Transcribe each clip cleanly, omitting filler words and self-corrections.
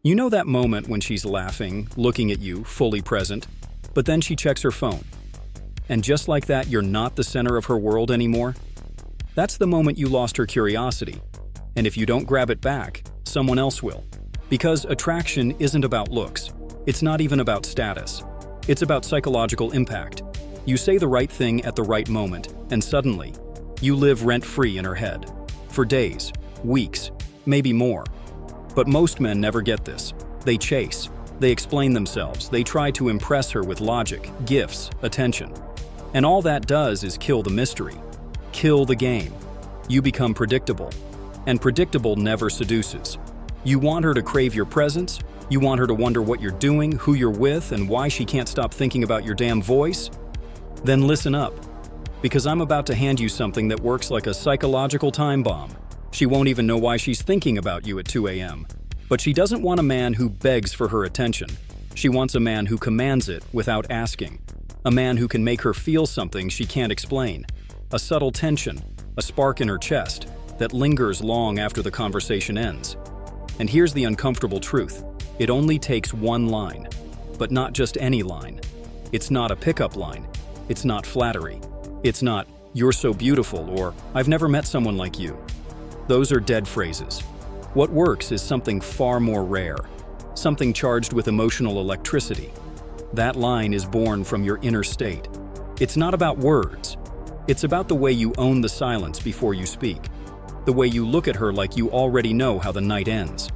You know that moment when she's laughing, looking at you, fully present, but then she checks her phone. And just like that, you're not the center of her world anymore? That's the moment you lost her curiosity. And if you don't grab it back, someone else will. Because attraction isn't about looks. It's not even about status. It's about psychological impact. You say the right thing at the right moment, and suddenly, you live rent-free in her head. For days, weeks, maybe more. But most men never get this. They chase. They explain themselves. They try to impress her with logic, gifts, attention. And all that does is kill the mystery. Kill the game. You become predictable. And predictable never seduces. You want her to crave your presence. You want her to wonder what you're doing, who you're with, and why she can't stop thinking about your damn voice? Then listen up. Because I'm about to hand you something that works like a psychological time bomb. She won't even know why she's thinking about you at 2 a.m. But she doesn't want a man who begs for her attention. She wants a man who commands it without asking. A man who can make her feel something she can't explain. A subtle tension, a spark in her chest that lingers long after the conversation ends. And here's the uncomfortable truth. It only takes one line. But not just any line. It's not a pickup line. It's not flattery. It's not, "You're so beautiful," or "I've never met someone like you." Those are dead phrases. What works is something far more rare, something charged with emotional electricity. That line is born from your inner state. It's not about words. It's about the way you own the silence before you speak, the way you look at her like you already know how the night ends.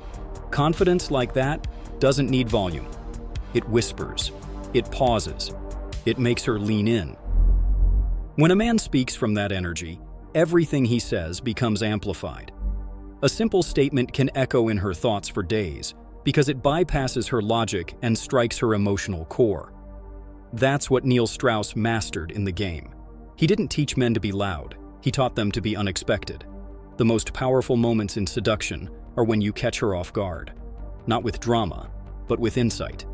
Confidence like that doesn't need volume. It whispers. It pauses. It makes her lean in. When a man speaks from that energy, everything he says becomes amplified. A simple statement can echo in her thoughts for days because it bypasses her logic and strikes her emotional core. That's what Neil Strauss mastered in the game. He didn't teach men to be loud. He taught them to be unexpected. The most powerful moments in seduction are when you catch her off guard. Not with drama, but with insight.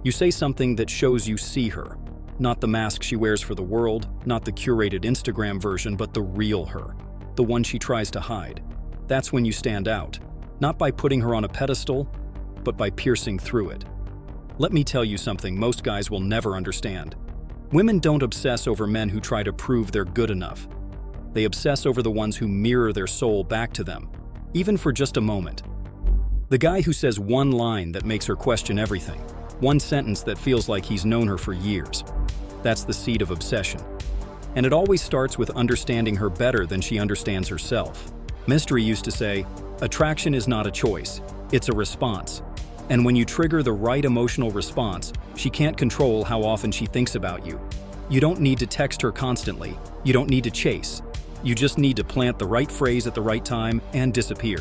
You say something that shows you see her. Not the mask she wears for the world, not the curated Instagram version, but the real her. The one she tries to hide. That's when you stand out. Not by putting her on a pedestal, but by piercing through it. Let me tell you something most guys will never understand. Women don't obsess over men who try to prove they're good enough. They obsess over the ones who mirror their soul back to them, even for just a moment. The guy who says one line that makes her question everything. One sentence that feels like he's known her for years. That's the seed of obsession. And it always starts with understanding her better than she understands herself. Mystery used to say, attraction is not a choice, it's a response. And when you trigger the right emotional response, she can't control how often she thinks about you. You don't need to text her constantly. You don't need to chase. You just need to plant the right phrase at the right time and disappear.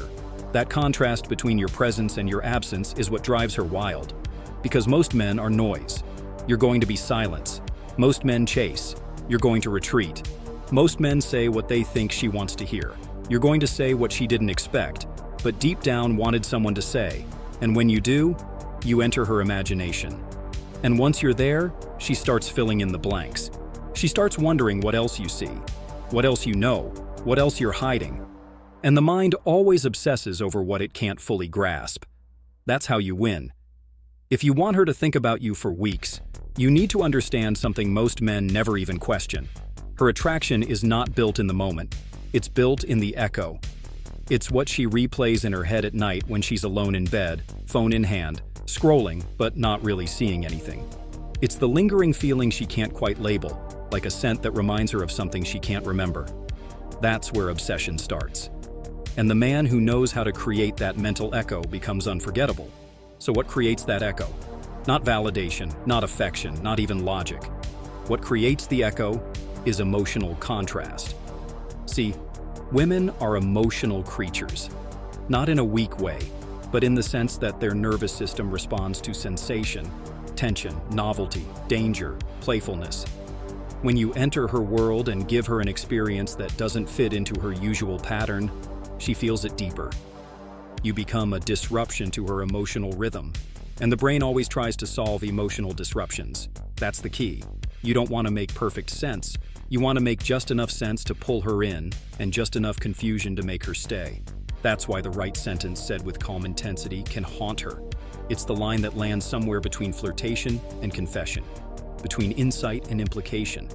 That contrast between your presence and your absence is what drives her wild. Because most men are noise. You're going to be silence. Most men chase. You're going to retreat. Most men say what they think she wants to hear. You're going to say what she didn't expect, but deep down wanted someone to say. And when you do, you enter her imagination. And once you're there, she starts filling in the blanks. She starts wondering what else you see, what else you know, what else you're hiding. And the mind always obsesses over what it can't fully grasp. That's how you win. If you want her to think about you for weeks, you need to understand something most men never even question. Her attraction is not built in the moment. It's built in the echo. It's what she replays in her head at night when she's alone in bed, phone in hand, scrolling, but not really seeing anything. It's the lingering feeling she can't quite label, like a scent that reminds her of something she can't remember. That's where obsession starts. And the man who knows how to create that mental echo becomes unforgettable. So what creates that echo? Not validation, not affection, not even logic. What creates the echo is emotional contrast. See, women are emotional creatures. Not in a weak way, but in the sense that their nervous system responds to sensation, tension, novelty, danger, playfulness. When you enter her world and give her an experience that doesn't fit into her usual pattern, she feels it deeper. You become a disruption to her emotional rhythm. And the brain always tries to solve emotional disruptions. That's the key. You don't want to make perfect sense. You want to make just enough sense to pull her in, and just enough confusion to make her stay. That's why the right sentence said with calm intensity can haunt her. It's the line that lands somewhere between flirtation and confession, between insight and implication,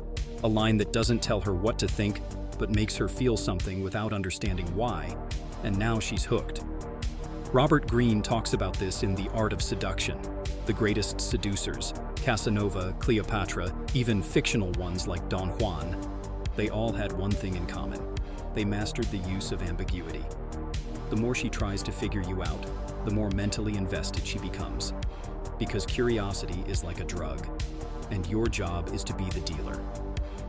a line that doesn't tell her what to think, but makes her feel something without understanding why, and now she's hooked. Robert Greene talks about this in The Art of Seduction. The greatest seducers, Casanova, Cleopatra, even fictional ones like Don Juan, they all had one thing in common. They mastered the use of ambiguity. The more she tries to figure you out, the more mentally invested she becomes. Because curiosity is like a drug, and your job is to be the dealer.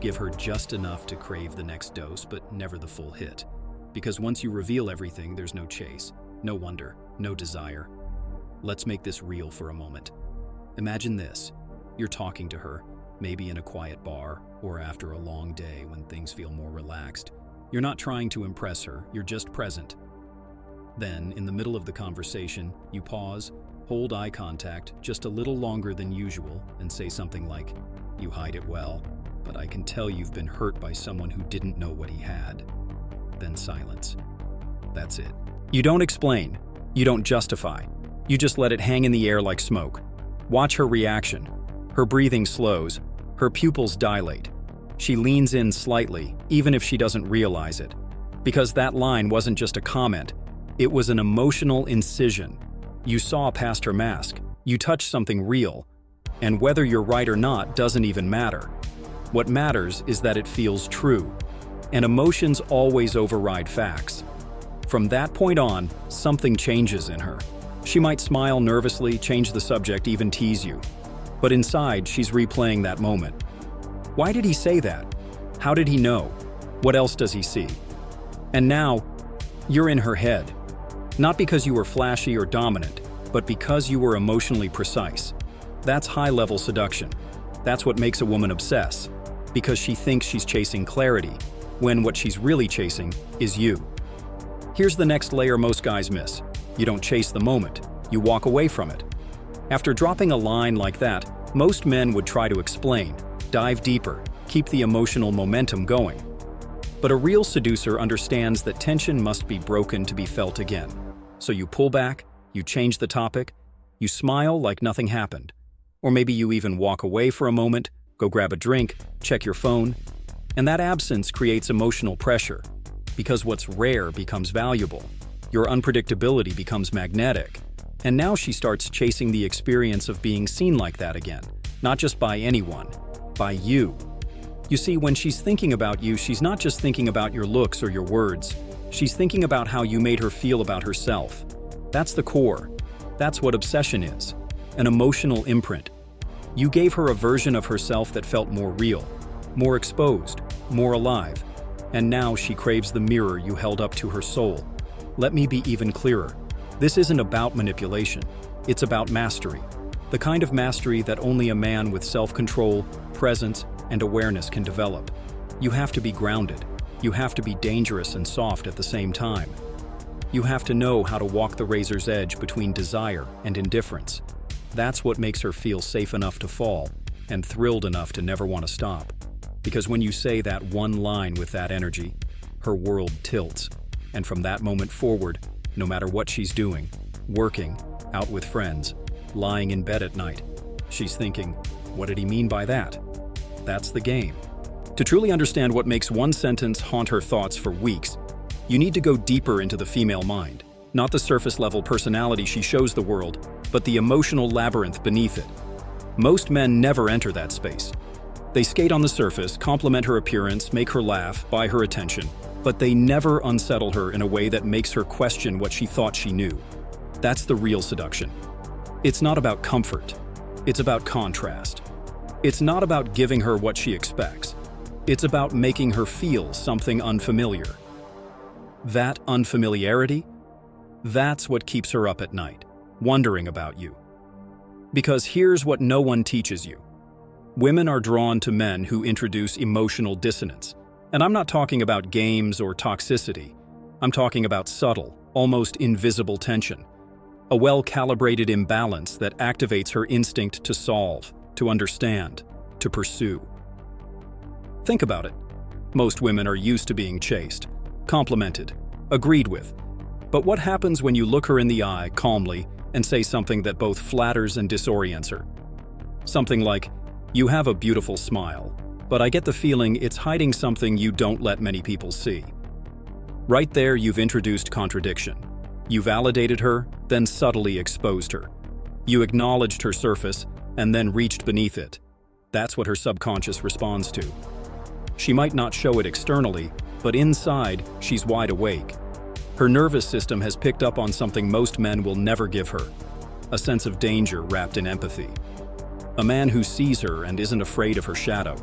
Give her just enough to crave the next dose, but never the full hit. Because once you reveal everything, there's no chase, no wonder, no desire. Let's make this real for a moment. Imagine this. You're talking to her, maybe in a quiet bar, or after a long day when things feel more relaxed. You're not trying to impress her, you're just present. Then, in the middle of the conversation, you pause, hold eye contact just a little longer than usual, and say something like, "You hide it well, but I can tell you've been hurt by someone who didn't know what he had." Then silence. That's it. You don't explain. You don't justify. You just let it hang in the air like smoke. Watch her reaction. Her breathing slows. Her pupils dilate. She leans in slightly, even if she doesn't realize it. Because that line wasn't just a comment. It was an emotional incision. You saw past her mask. You touched something real. And whether you're right or not doesn't even matter. What matters is that it feels true. And emotions always override facts. From that point on, something changes in her. She might smile nervously, change the subject, even tease you. But inside, she's replaying that moment. Why did he say that? How did he know? What else does he see? And now, you're in her head. Not because you were flashy or dominant, but because you were emotionally precise. That's high-level seduction. That's what makes a woman obsess, because she thinks she's chasing clarity, when what she's really chasing is you. Here's the next layer most guys miss. You don't chase the moment, you walk away from it. After dropping a line like that, most men would try to explain, dive deeper, keep the emotional momentum going. But a real seducer understands that tension must be broken to be felt again. So you pull back, you change the topic, you smile like nothing happened. Or maybe you even walk away for a moment, go grab a drink, check your phone. And that absence creates emotional pressure, because what's rare becomes valuable. Your unpredictability becomes magnetic. And now she starts chasing the experience of being seen like that again, not just by anyone, by you. You see, when she's thinking about you, she's not just thinking about your looks or your words. She's thinking about how you made her feel about herself. That's the core. That's what obsession is, an emotional imprint. You gave her a version of herself that felt more real, more exposed, more alive. And now she craves the mirror you held up to her soul. Let me be even clearer. This isn't about manipulation. It's about mastery. The kind of mastery that only a man with self-control, presence, and awareness can develop. You have to be grounded. You have to be dangerous and soft at the same time. You have to know how to walk the razor's edge between desire and indifference. That's what makes her feel safe enough to fall and thrilled enough to never want to stop. Because when you say that one line with that energy, her world tilts. And from that moment forward, no matter what she's doing, working, out with friends, lying in bed at night, she's thinking, what did he mean by that? That's the game. To truly understand what makes one sentence haunt her thoughts for weeks, you need to go deeper into the female mind. Not the surface-level personality she shows the world, but the emotional labyrinth beneath it. Most men never enter that space. They skate on the surface, compliment her appearance, make her laugh, buy her attention, but they never unsettle her in a way that makes her question what she thought she knew. That's the real seduction. It's not about comfort. It's about contrast. It's not about giving her what she expects. It's about making her feel something unfamiliar. That unfamiliarity, that's what keeps her up at night, wondering about you. Because here's what no one teaches you. Women are drawn to men who introduce emotional dissonance. And I'm not talking about games or toxicity. I'm talking about subtle, almost invisible tension. A well-calibrated imbalance that activates her instinct to solve, to understand, to pursue. Think about it. Most women are used to being chased, complimented, agreed with. But what happens when you look her in the eye calmly and say something that both flatters and disorients her. Something like, "You have a beautiful smile, but I get the feeling it's hiding something you don't let many people see." Right there, you've introduced contradiction. You validated her, then subtly exposed her. You acknowledged her surface, and then reached beneath it. That's what her subconscious responds to. She might not show it externally, but inside, she's wide awake. Her nervous system has picked up on something most men will never give her: a sense of danger wrapped in empathy. A man who sees her and isn't afraid of her shadow.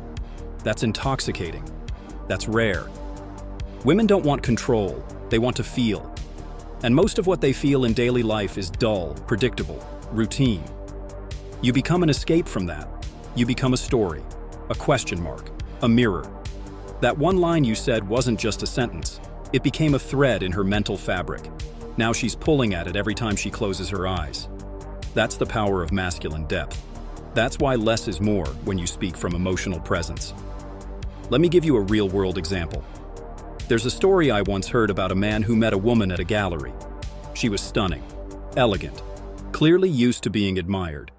That's intoxicating. That's rare. Women don't want control, they want to feel. And most of what they feel in daily life is dull, predictable, routine. You become an escape from that. You become a story, a question mark, a mirror. That one line you said wasn't just a sentence. It became a thread in her mental fabric. Now she's pulling at it every time she closes her eyes. That's the power of masculine depth. That's why less is more when you speak from emotional presence. Let me give you a real-world example. There's a story I once heard about a man who met a woman at a gallery. She was stunning, elegant, clearly used to being admired.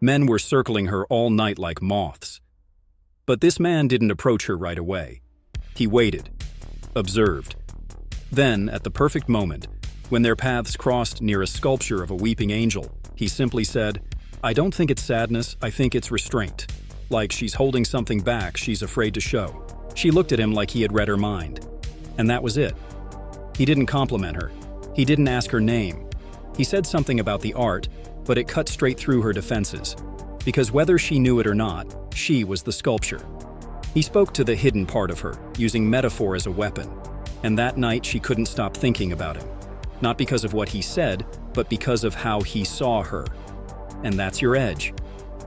Men were circling her all night like moths. But this man didn't approach her right away. He waited, observed. Then, at the perfect moment, when their paths crossed near a sculpture of a weeping angel, he simply said, "I don't think it's sadness, I think it's restraint. Like she's holding something back she's afraid to show." She looked at him like he had read her mind. And that was it. He didn't compliment her. He didn't ask her name. He said something about the art, but it cut straight through her defenses. Because whether she knew it or not, she was the sculpture. He spoke to the hidden part of her, using metaphor as a weapon. And that night she couldn't stop thinking about him. Not because of what he said, but because of how he saw her. And that's your edge.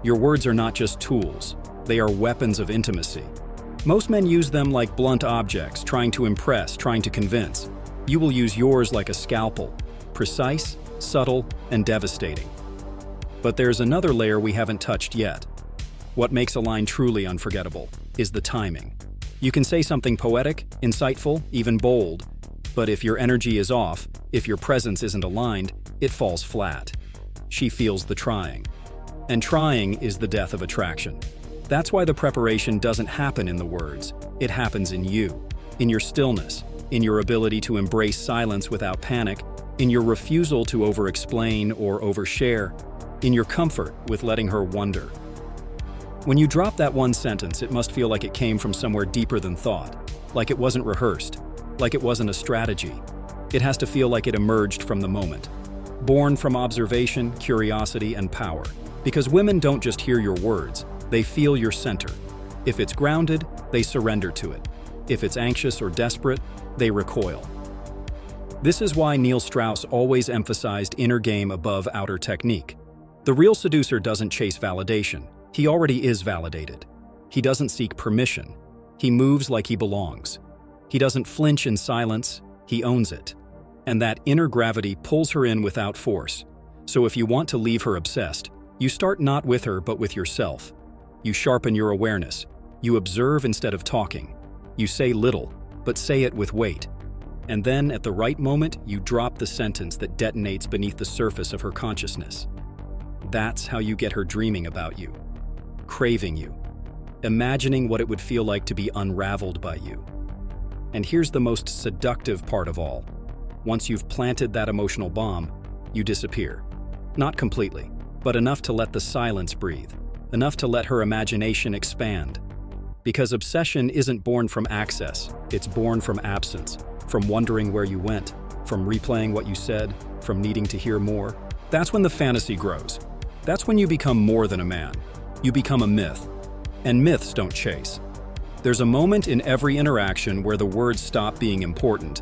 Your words are not just tools. They are weapons of intimacy. Most men use them like blunt objects, trying to impress, trying to convince. You will use yours like a scalpel, precise, subtle, and devastating. But there's another layer we haven't touched yet. What makes a line truly unforgettable is the timing. You can say something poetic, insightful, even bold, but if your energy is off, if your presence isn't aligned, it falls flat. She feels the trying. And trying is the death of attraction. That's why the preparation doesn't happen in the words. It happens in you, in your stillness, in your ability to embrace silence without panic, in your refusal to over-explain or overshare, in your comfort with letting her wonder. When you drop that one sentence, it must feel like it came from somewhere deeper than thought, like it wasn't rehearsed, like it wasn't a strategy. It has to feel like it emerged from the moment, born from observation, curiosity, and power. Because women don't just hear your words, they feel your center. If it's grounded, they surrender to it. If it's anxious or desperate, they recoil. This is why Neil Strauss always emphasized inner game above outer technique. The real seducer doesn't chase validation. He already is validated. He doesn't seek permission. He moves like he belongs. He doesn't flinch in silence. He owns it. And that inner gravity pulls her in without force. So if you want to leave her obsessed, you start not with her but with yourself. You sharpen your awareness. You observe instead of talking. You say little, but say it with weight. And then, at the right moment, you drop the sentence that detonates beneath the surface of her consciousness. That's how you get her dreaming about you, craving you, imagining what it would feel like to be unraveled by you. And here's the most seductive part of all. Once you've planted that emotional bomb, you disappear. Not completely, but enough to let the silence breathe. Enough to let her imagination expand. Because obsession isn't born from access, it's born from absence, from wondering where you went, from replaying what you said, from needing to hear more. That's when the fantasy grows. That's when you become more than a man. You become a myth. And myths don't chase. There's a moment in every interaction where the words stop being important,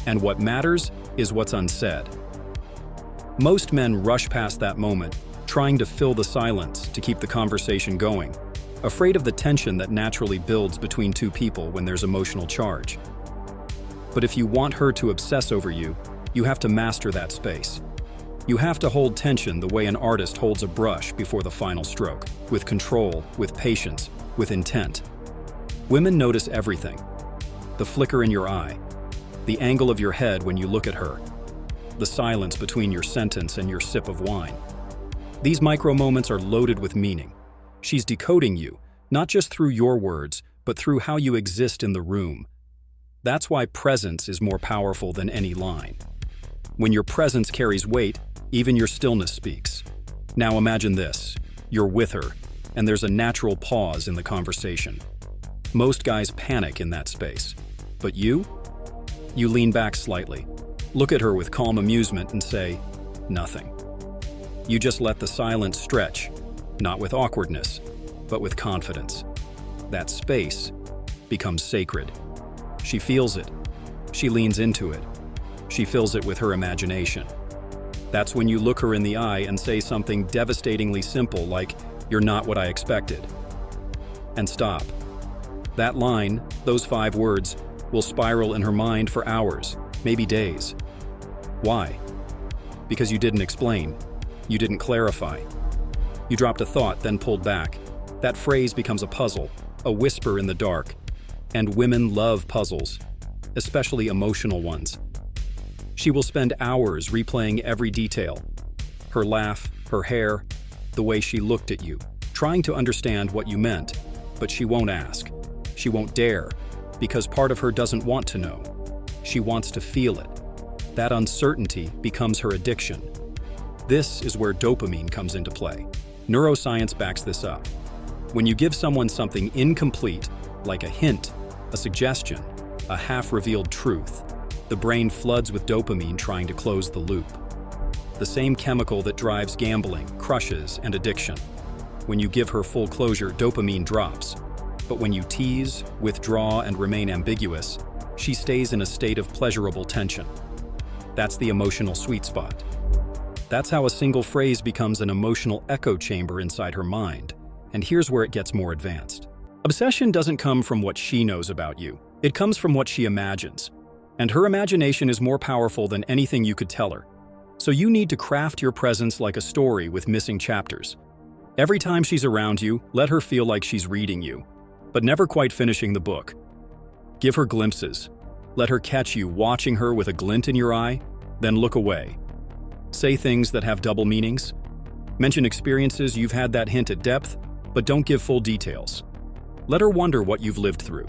and what matters is what's unsaid. Most men rush past that moment, trying to fill the silence to keep the conversation going, afraid of the tension that naturally builds between two people when there's emotional charge. But if you want her to obsess over you, you have to master that space. You have to hold tension the way an artist holds a brush before the final stroke, with control, with patience, with intent. Women notice everything. The flicker in your eye, the angle of your head when you look at her, the silence between your sentence and your sip of wine. These micro moments are loaded with meaning. She's decoding you, not just through your words, but through how you exist in the room. That's why presence is more powerful than any line. When your presence carries weight, even your stillness speaks. Now imagine this. You're with her, and there's a natural pause in the conversation. Most guys panic in that space. But you? You lean back slightly, look at her with calm amusement and say, nothing. You just let the silence stretch, not with awkwardness, but with confidence. That space becomes sacred. She feels it. She leans into it. She fills it with her imagination. That's when you look her in the eye and say something devastatingly simple like, "You're not what I expected." And stop. That line, those 5 words, will spiral in her mind for hours, maybe days. Why? Because you didn't explain. You didn't clarify. You dropped a thought, then pulled back. That phrase becomes a puzzle, a whisper in the dark. And women love puzzles, especially emotional ones. She will spend hours replaying every detail. Her laugh, her hair, the way she looked at you, trying to understand what you meant, but she won't ask. She won't dare, because part of her doesn't want to know. She wants to feel it. That uncertainty becomes her addiction. This is where dopamine comes into play. Neuroscience backs this up. When you give someone something incomplete, like a hint, a suggestion, a half-revealed truth, the brain floods with dopamine trying to close the loop. The same chemical that drives gambling, crushes, and addiction. When you give her full closure, dopamine drops. But when you tease, withdraw, and remain ambiguous, she stays in a state of pleasurable tension. That's the emotional sweet spot. That's how a single phrase becomes an emotional echo chamber inside her mind. And here's where it gets more advanced. Obsession doesn't come from what she knows about you. It comes from what she imagines. And her imagination is more powerful than anything you could tell her. So you need to craft your presence like a story with missing chapters. Every time she's around you, let her feel like she's reading you, but never quite finishing the book. Give her glimpses. Let her catch you watching her with a glint in your eye, then look away. Say things that have double meanings. Mention experiences you've had that hint at depth, but don't give full details. Let her wonder what you've lived through.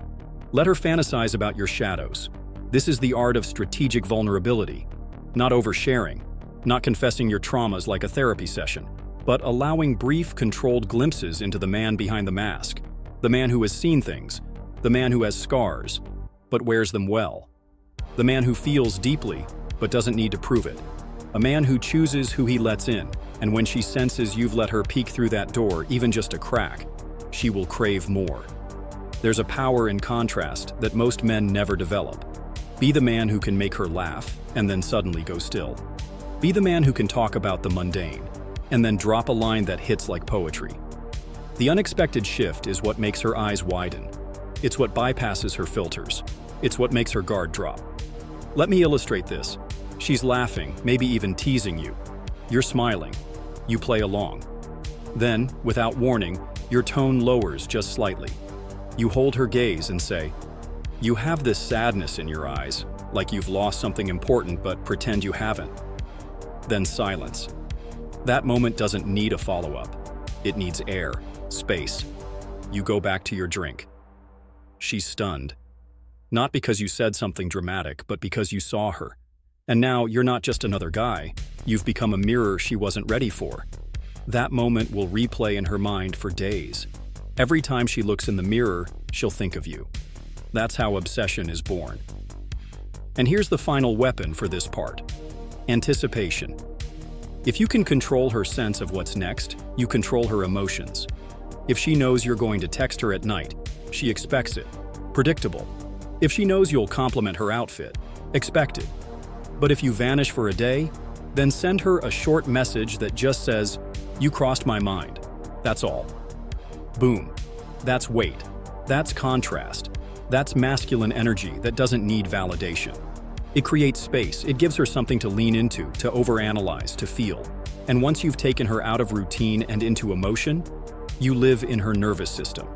Let her fantasize about your shadows. This is the art of strategic vulnerability. Not oversharing, not confessing your traumas like a therapy session, but allowing brief, controlled glimpses into the man behind the mask. The man who has seen things. The man who has scars, but wears them well. The man who feels deeply, but doesn't need to prove it. A man who chooses who he lets in, and when she senses you've let her peek through that door, even just a crack, she will crave more. There's a power in contrast that most men never develop. Be the man who can make her laugh, and then suddenly go still. Be the man who can talk about the mundane, and then drop a line that hits like poetry. The unexpected shift is what makes her eyes widen. It's what bypasses her filters. It's what makes her guard drop. Let me illustrate this. She's laughing, maybe even teasing you. You're smiling. You play along. Then, without warning, your tone lowers just slightly. You hold her gaze and say, "You have this sadness in your eyes, like you've lost something important but pretend you haven't." Then silence. That moment doesn't need a follow-up. It needs air, space. You go back to your drink. She's stunned. Not because you said something dramatic, but because you saw her. And now you're not just another guy. You've become a mirror she wasn't ready for. That moment will replay in her mind for days. Every time she looks in the mirror, she'll think of you. That's how obsession is born. And here's the final weapon for this part: anticipation. If you can control her sense of what's next, you control her emotions. If she knows you're going to text her at night, she expects it. Predictable. If she knows you'll compliment her outfit, expected. But if you vanish for a day, then send her a short message that just says, "You crossed my mind." That's all. Boom. That's weight. That's contrast. That's masculine energy that doesn't need validation. It creates space. It gives her something to lean into, to overanalyze, to feel. And once you've taken her out of routine and into emotion, you live in her nervous system.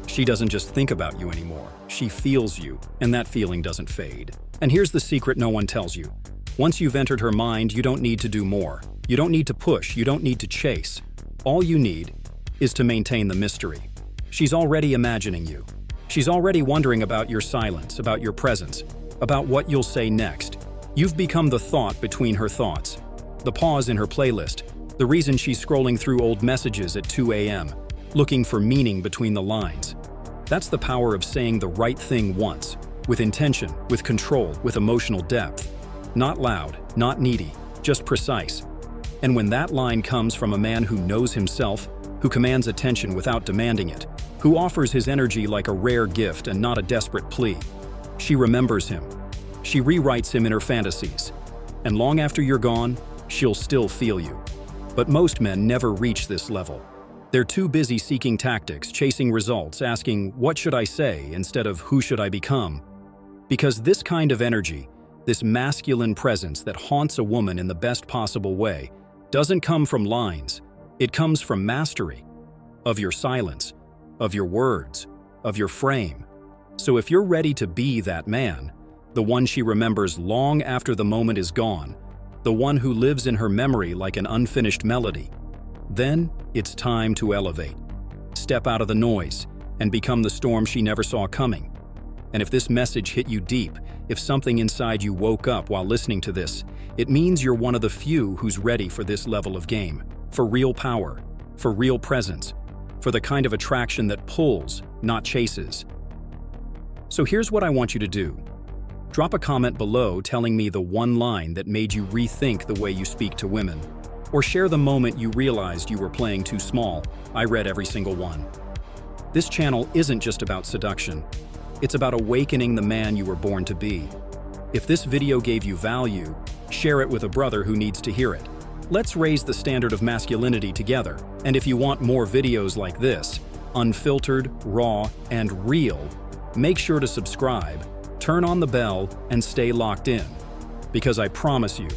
She doesn't just think about you anymore. She feels you, and that feeling doesn't fade. And here's the secret no one tells you. Once you've entered her mind, you don't need to do more. You don't need to push, you don't need to chase. All you need is to maintain the mystery. She's already imagining you. She's already wondering about your silence, about your presence, about what you'll say next. You've become the thought between her thoughts, the pause in her playlist, the reason she's scrolling through old messages at 2 a.m., looking for meaning between the lines. That's the power of saying the right thing once, with intention, with control, with emotional depth. Not loud, not needy, just precise. And when that line comes from a man who knows himself, who commands attention without demanding it, who offers his energy like a rare gift and not a desperate plea, she remembers him. She rewrites him in her fantasies. And long after you're gone, she'll still feel you. But most men never reach this level. They're too busy seeking tactics, chasing results, asking, what should I say, instead of who should I become? Because this kind of energy, this masculine presence that haunts a woman in the best possible way, doesn't come from lines. It comes from mastery, of your silence, of your words, of your frame. So if you're ready to be that man, the one she remembers long after the moment is gone, the one who lives in her memory like an unfinished melody, then it's time to elevate. Step out of the noise and become the storm she never saw coming. And if this message hit you deep, if something inside you woke up while listening to this, it means you're one of the few who's ready for this level of game, for real power, for real presence, for the kind of attraction that pulls, not chases. So here's what I want you to do. Drop a comment below telling me the one line that made you rethink the way you speak to women. Or share the moment you realized you were playing too small. I read every single one. This channel isn't just about seduction. It's about awakening the man you were born to be. If this video gave you value, share it with a brother who needs to hear it. Let's raise the standard of masculinity together. And if you want more videos like this, unfiltered, raw, and real, make sure to subscribe, turn on the bell, and stay locked in. Because I promise you,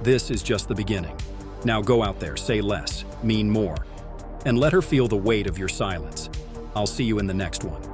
this is just the beginning. Now go out there, say less, mean more, and let her feel the weight of your silence. I'll see you in the next one.